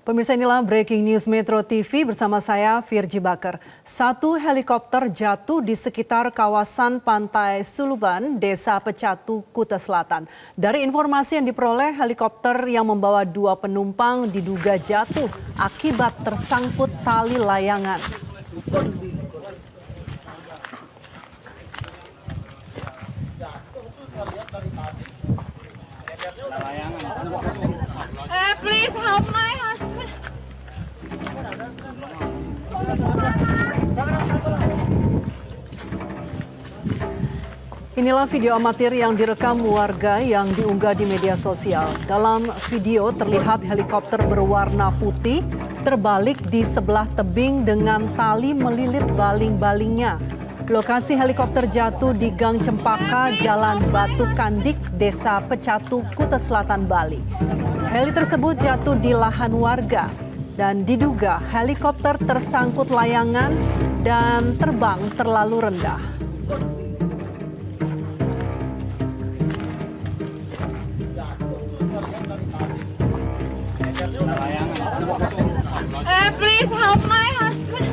Pemirsa, inilah breaking news Metro TV bersama saya Virgi Bakar. Satu helikopter jatuh di sekitar kawasan Pantai Suluban, Desa Pecatu, Kuta Selatan. Dari informasi yang diperoleh, helikopter yang membawa 2 penumpang diduga jatuh akibat tersangkut tali layangan. Please help my husband. Inilah video amatir yang direkam warga yang diunggah di media sosial. Dalam video terlihat helikopter berwarna putih terbalik di sebelah tebing dengan tali melilit baling-balingnya. Lokasi helikopter jatuh di Gang Cempaka, Jalan Batu Kandik, Desa Pecatu, Kuta Selatan, Bali. Heli tersebut jatuh di lahan warga dan diduga helikopter tersangkut layangan dan terbang terlalu rendah. Please help my husband.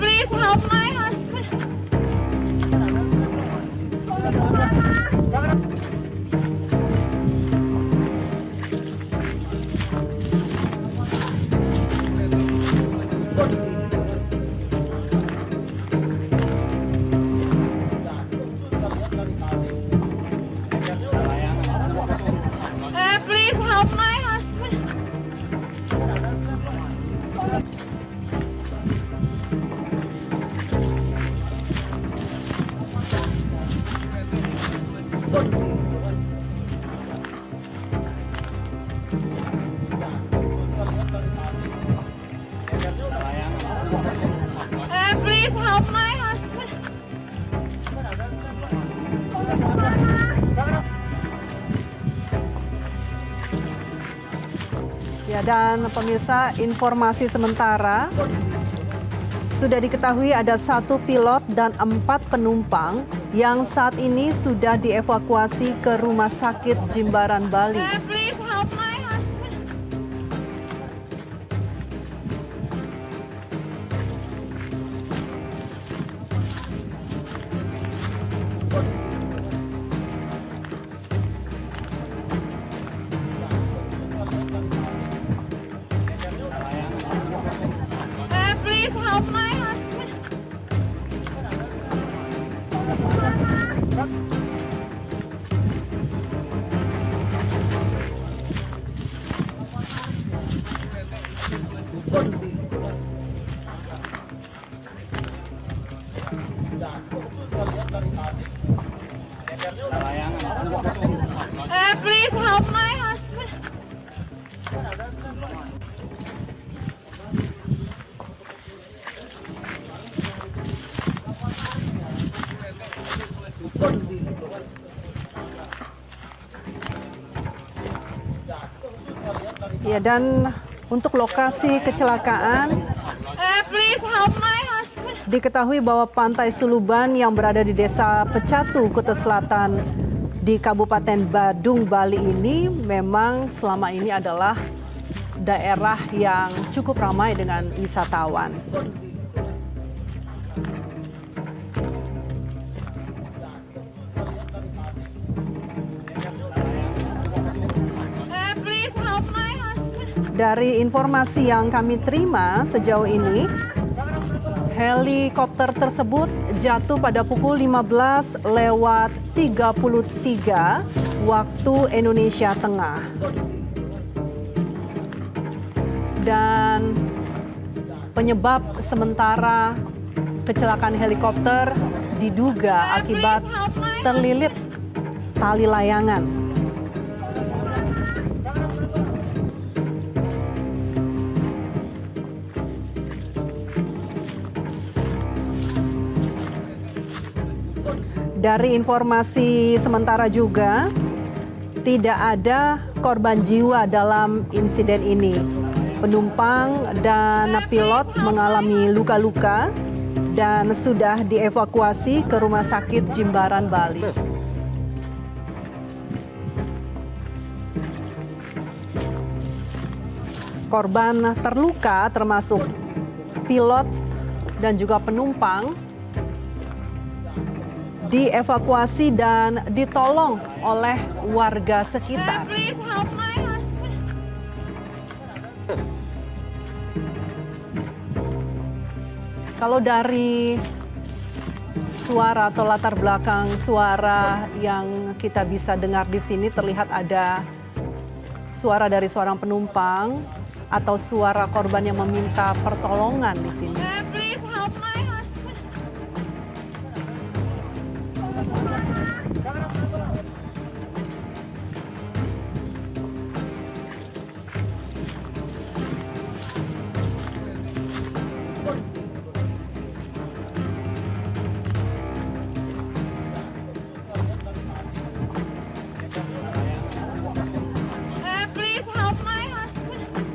Please help my husband. Please help my husband. Please help my husband. Ya, dan pemirsa, informasi sementara sudah diketahui ada 1 pilot dan 4 penumpang yang saat ini sudah dievakuasi ke Rumah Sakit Jimbaran, Bali. Please help my husband. Please help my husband. Please help my husband. Ya, dan untuk lokasi kecelakaan Please help my husband. diketahui bahwa Pantai Suluban yang berada di Desa Pecatu, Kuta Selatan di Kabupaten Badung, Bali ini memang selama ini adalah daerah yang cukup ramai dengan wisatawan. Please help my husband. Dari informasi yang kami terima sejauh ini, helikopter tersebut jatuh pada pukul 15:33 waktu Indonesia Tengah. Dan penyebab sementara kecelakaan helikopter diduga akibat terlilit tali layangan. Dari informasi sementara juga, tidak ada korban jiwa dalam insiden ini. Penumpang dan pilot mengalami luka-luka dan sudah dievakuasi ke Rumah Sakit Jimbaran, Bali. Korban terluka termasuk pilot dan juga penumpang dievakuasi dan ditolong oleh warga sekitar. Please help my husband. Kalau dari suara atau latar belakang suara yang kita bisa dengar di sini, terlihat ada suara dari seorang penumpang atau suara korban yang meminta pertolongan di sini. Please help my husband. Please help my husband.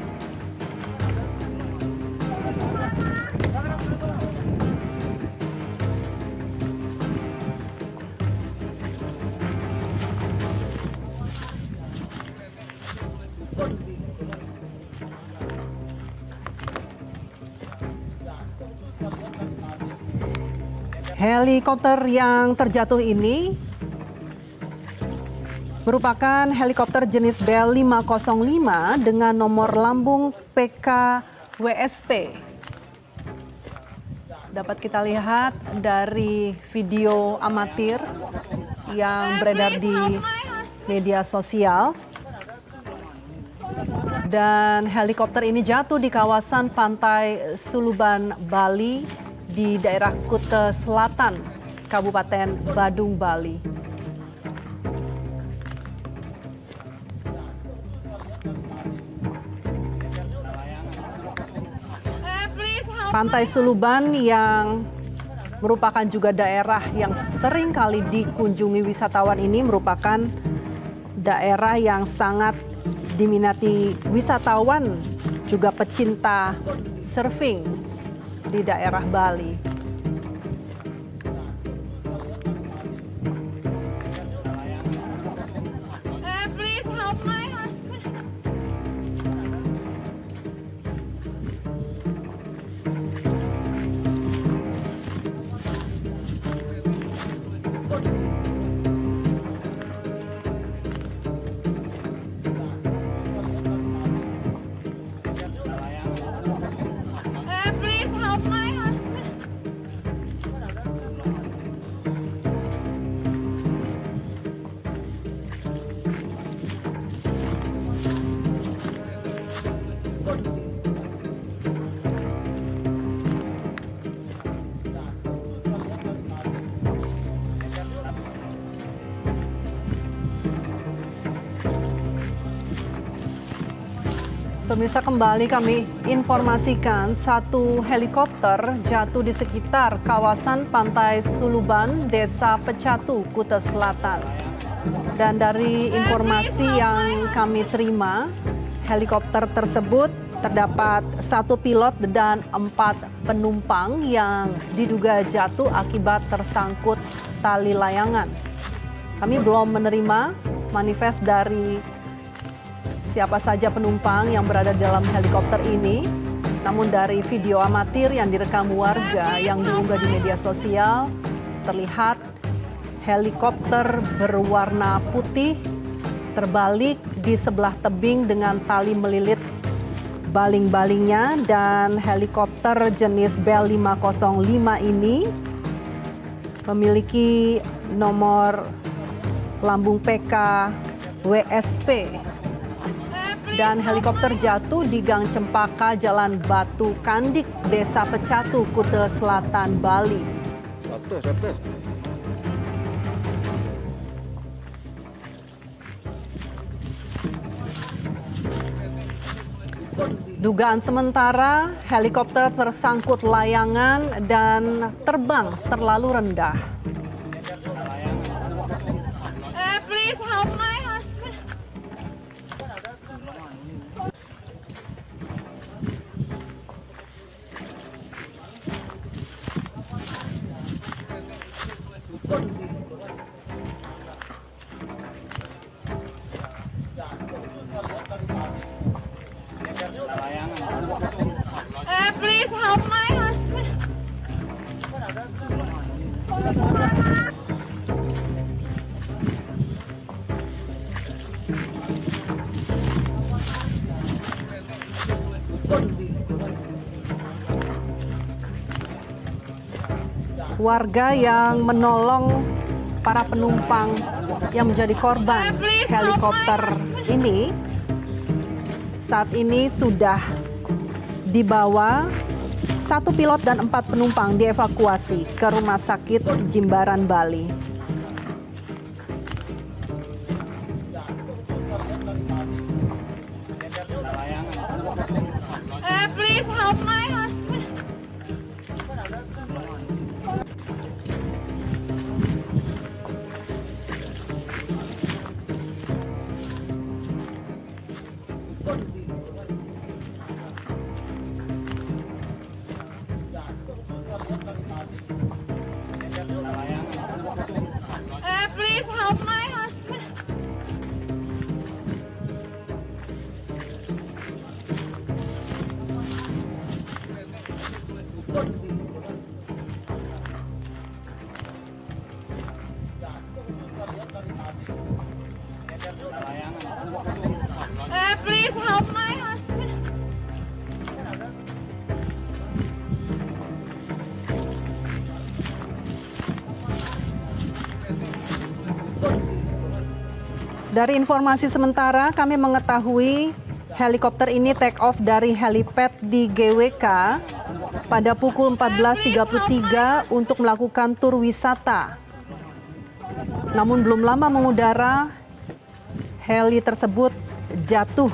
Helikopter yang terjatuh ini merupakan helikopter jenis Bell 505 dengan nomor lambung PKWSP. Dapat kita lihat dari video amatir yang beredar di media sosial. Dan helikopter ini jatuh di kawasan Pantai Suluban, Bali, di daerah Kuta Selatan, Kabupaten Badung, Bali. Pantai Suluban yang merupakan juga daerah yang sering kali dikunjungi wisatawan ini merupakan daerah yang sangat diminati wisatawan juga pecinta surfing di daerah Bali. Please help my husband. Please help my husband. Pemirsa, kembali kami informasikan satu helikopter jatuh di sekitar kawasan Pantai Suluban, Desa Pecatu, Kuta Selatan. Dan dari informasi yang kami terima, helikopter tersebut terdapat 1 pilot dan 4 penumpang yang diduga jatuh akibat tersangkut tali layangan. Kami belum menerima manifest dari siapa saja penumpang yang berada dalam helikopter ini. Namun dari video amatir yang direkam warga yang diunggah di media sosial, terlihat helikopter berwarna putih terbalik di sebelah tebing dengan tali melilit baling-balingnya, dan helikopter jenis Bell 505 ini memiliki nomor lambung PKWSP. Dan helikopter jatuh di Gang Cempaka, Jalan Batu Kandik, Desa Pecatu, Kuta Selatan, Bali. Dugaan sementara, helikopter tersangkut layangan dan terbang terlalu rendah. warga yang menolong para penumpang yang menjadi korban helikopter ini saat ini sudah dibawa. 1 pilot dan 4 penumpang dievakuasi ke Rumah Sakit Jimbaran, Bali. Please help my husband. Please help my husband. Please help my husband. Dari informasi sementara, kami mengetahui helikopter ini take off dari helipad di GWK pada pukul 14.33 untuk melakukan tur wisata. Namun belum lama mengudara, heli tersebut jatuh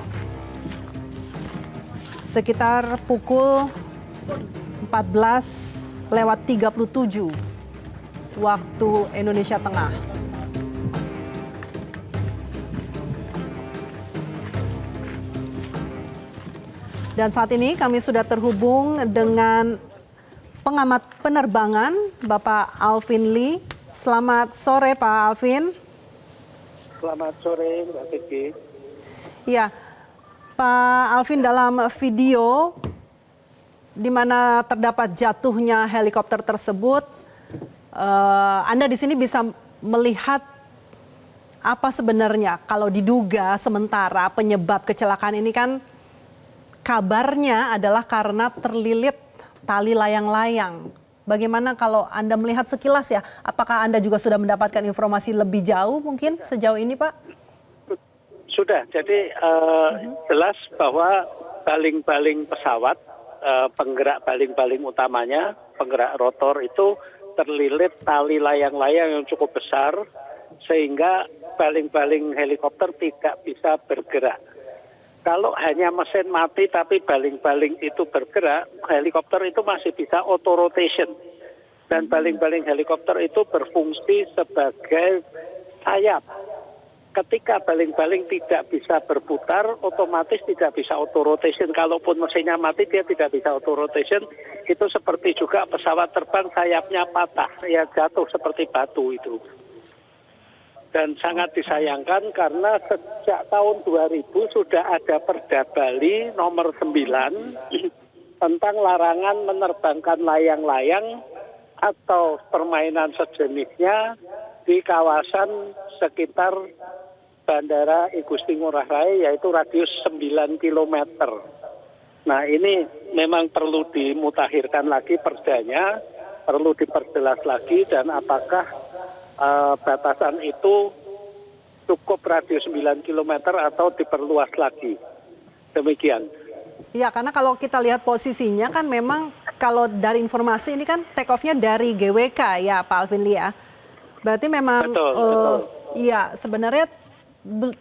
sekitar pukul 14.37 waktu Indonesia Tengah. Dan saat ini kami sudah terhubung dengan pengamat penerbangan, Bapak Alvin Lee. Selamat sore, Pak Alvin. Selamat sore, Mbak Vicky. Ya, Pak Alvin, dalam video di mana terdapat jatuhnya helikopter tersebut, Anda di sini bisa melihat apa sebenarnya kalau diduga sementara penyebab kecelakaan ini kan kabarnya adalah karena terlilit tali layang-layang. Bagaimana kalau Anda melihat sekilas ya? Apakah Anda juga sudah mendapatkan informasi lebih jauh mungkin sejauh ini, Pak? Sudah, jadi jelas bahwa baling-baling pesawat, penggerak baling-baling utamanya, penggerak rotor itu terlilit tali layang-layang yang cukup besar sehingga baling-baling helikopter tidak bisa bergerak. Kalau hanya mesin mati tapi baling-baling itu bergerak, helikopter itu masih bisa auto rotation. Dan baling-baling helikopter itu berfungsi sebagai sayap. Ketika baling-baling tidak bisa berputar, otomatis tidak bisa auto rotation. Kalaupun mesinnya mati, dia tidak bisa auto rotation. Itu seperti juga pesawat terbang sayapnya patah, ya jatuh seperti batu itu. Dan sangat disayangkan karena sejak tahun 2000 sudah ada Perda Bali nomor 9 tentang larangan menerbangkan layang-layang atau permainan sejenisnya di kawasan sekitar Bandara I Gusti Ngurah Rai, yaitu radius 9 km. Nah, ini memang perlu dimutakhirkan lagi perdanya, perlu diperjelas lagi, dan apakah batasan itu cukup radius 9 km atau diperluas lagi. Demikian. Ya, karena kalau kita lihat posisinya kan memang kalau dari informasi ini kan take off-nya dari GWK ya Pak Alvin Lee ya. Berarti memang betul. Iya, sebenarnya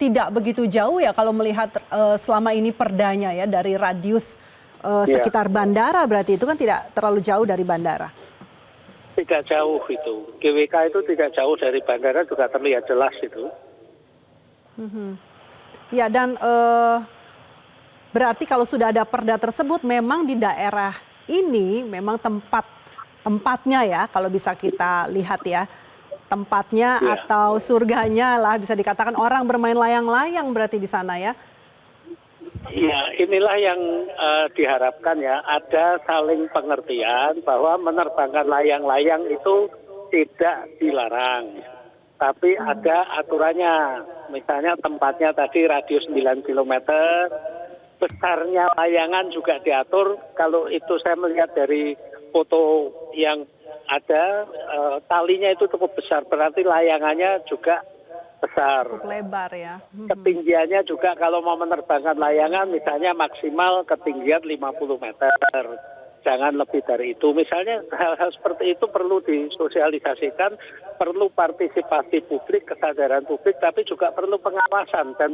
tidak begitu jauh ya kalau melihat selama ini perdanya ya dari radius sekitar bandara, berarti itu kan tidak terlalu jauh dari bandara. Tidak jauh itu. GWK itu tidak jauh dari bandara, juga terlihat jelas itu. Ya, dan berarti kalau sudah ada perda tersebut memang di daerah ini memang tempatnya ya kalau bisa kita lihat ya. Tempatnya atau surganya lah bisa dikatakan orang bermain layang-layang berarti di sana ya. Ya, inilah yang diharapkan ya, ada saling pengertian bahwa menerbangkan layang-layang itu tidak dilarang. Tapi ada aturannya, misalnya tempatnya tadi radius 9 km, besarnya layangan juga diatur. Kalau itu saya melihat dari foto yang ada talinya itu cukup besar, berarti layangannya juga besar. Cukup lebar ya. Ketinggiannya juga kalau mau menerbangkan layangan misalnya maksimal ketinggian 50 meter. Jangan lebih dari itu. Misalnya hal-hal seperti itu perlu disosialisasikan, perlu partisipasi publik, kesadaran publik, tapi juga perlu pengawasan dan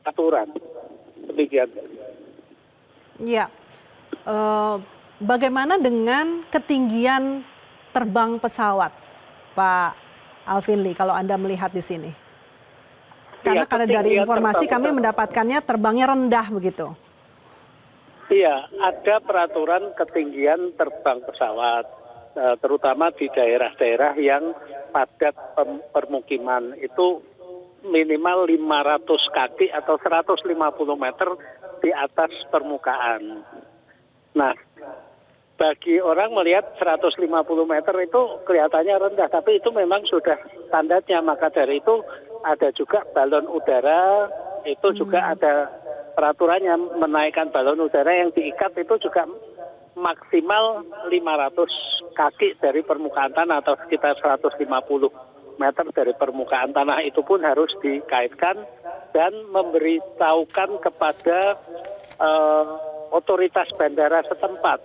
aturan. Demikian. Ya. Bagaimana dengan ketinggian terbang pesawat, Pak Alvin Lee, kalau Anda melihat di sini? Karena dari informasi kami mendapatkannya terbangnya rendah begitu. Iya, ada peraturan ketinggian terbang pesawat, terutama di daerah-daerah yang padat permukiman itu minimal 500 kaki atau 150 meter di atas permukaan. Nah, bagi orang melihat 150 meter itu kelihatannya rendah, tapi itu memang sudah standarnya. Maka dari itu ada juga balon udara, itu juga ada peraturannya, menaikkan balon udara yang diikat itu juga maksimal 500 kaki dari permukaan tanah atau sekitar 150 meter dari permukaan tanah. Itu pun harus dikaitkan dan memberitahukan kepada otoritas bandara setempat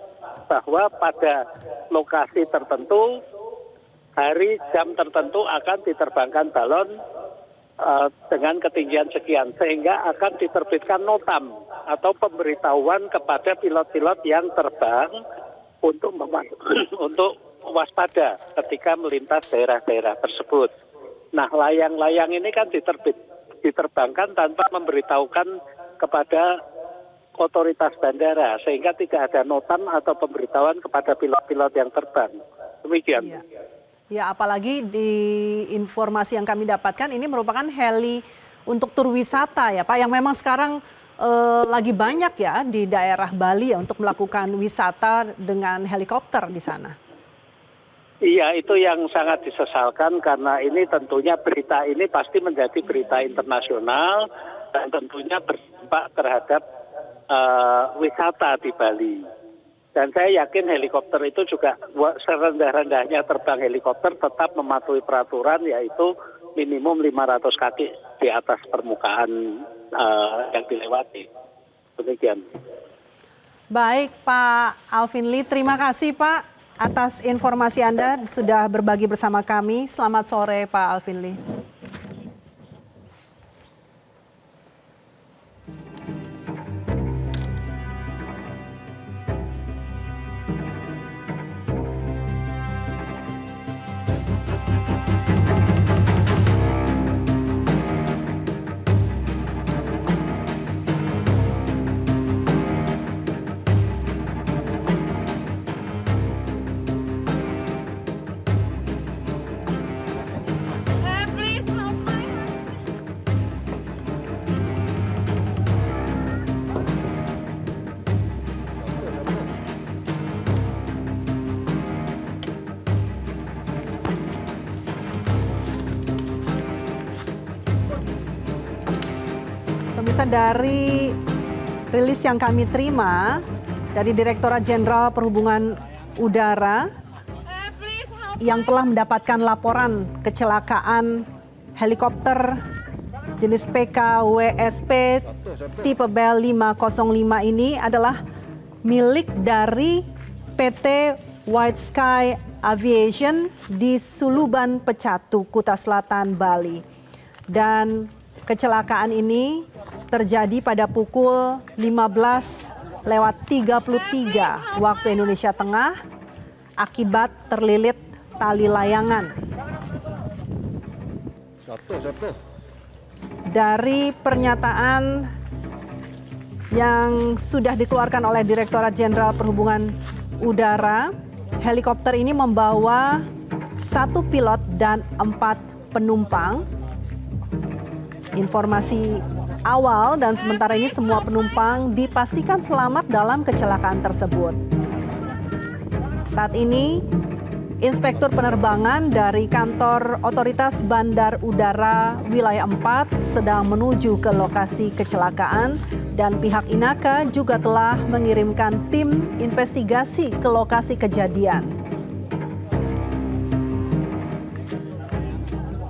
bahwa pada lokasi tertentu, hari jam tertentu akan diterbangkan balon dengan ketinggian sekian, sehingga akan diterbitkan notam atau pemberitahuan kepada pilot-pilot yang terbang untuk waspada ketika melintas daerah-daerah tersebut. Nah, layang-layang ini kan diterbangkan tanpa memberitahukan kepada otoritas bandara, sehingga tidak ada notam atau pemberitahuan kepada pilot-pilot yang terbang. Demikian. Iya. Ya, apalagi di informasi yang kami dapatkan ini merupakan heli untuk tur wisata ya Pak, yang memang sekarang lagi banyak ya di daerah Bali ya untuk melakukan wisata dengan helikopter di sana. Iya, itu yang sangat disesalkan karena ini tentunya berita ini pasti menjadi berita internasional dan tentunya berdampak terhadap wisata di Bali. Dan saya yakin helikopter itu juga serendah-rendahnya terbang helikopter tetap mematuhi peraturan, yaitu minimum 500 kaki di atas permukaan yang dilewati. Demikian. Baik Pak Alvin Lee, terima kasih Pak atas informasi Anda sudah berbagi bersama kami. Selamat sore Pak Alvin Lee. Please help my husband. Pemirsa, dari rilis yang kami terima dari Direktorat Jenderal Perhubungan Udara Please help. yang telah mendapatkan laporan kecelakaan helikopter jenis PKWSP tipe Bell 505 ini adalah milik dari PT White Sky Aviation di Suluban Pecatu, Kuta Selatan, Bali. Dan kecelakaan ini terjadi pada pukul 15:33 waktu Indonesia Tengah akibat terlilit tali layangan. Dari pernyataan yang sudah dikeluarkan oleh Direktorat Jenderal Perhubungan Udara, helikopter ini membawa 1 pilot dan 4 penumpang. Informasi awal dan sementara ini semua penumpang dipastikan selamat dalam kecelakaan tersebut. Saat ini, Inspektur Penerbangan dari Kantor Otoritas Bandar Udara Wilayah 4 sedang menuju ke lokasi kecelakaan dan pihak INAKA juga telah mengirimkan tim investigasi ke lokasi kejadian.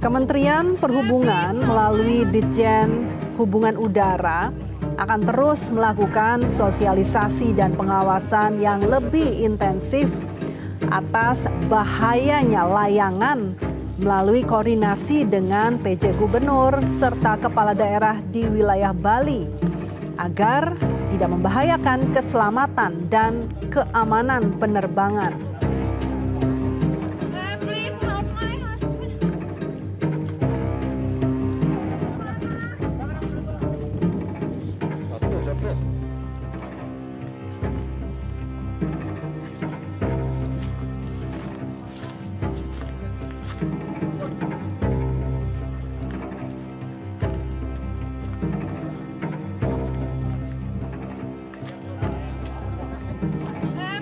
Kementerian Perhubungan melalui Ditjen Hubungan Udara akan terus melakukan sosialisasi dan pengawasan yang lebih intensif atas bahayanya layangan melalui koordinasi dengan PJ Gubernur serta kepala daerah di wilayah Bali agar tidak membahayakan keselamatan dan keamanan penerbangan. Please help my husband.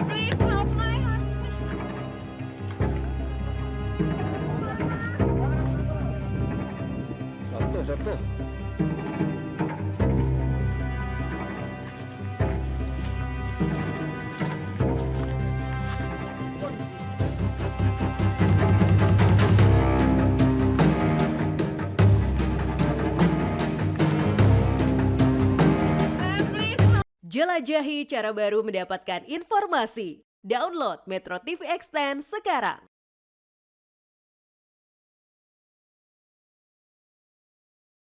Please help my husband. Jelajahi cara baru mendapatkan informasi. Download Metro TV Extend sekarang.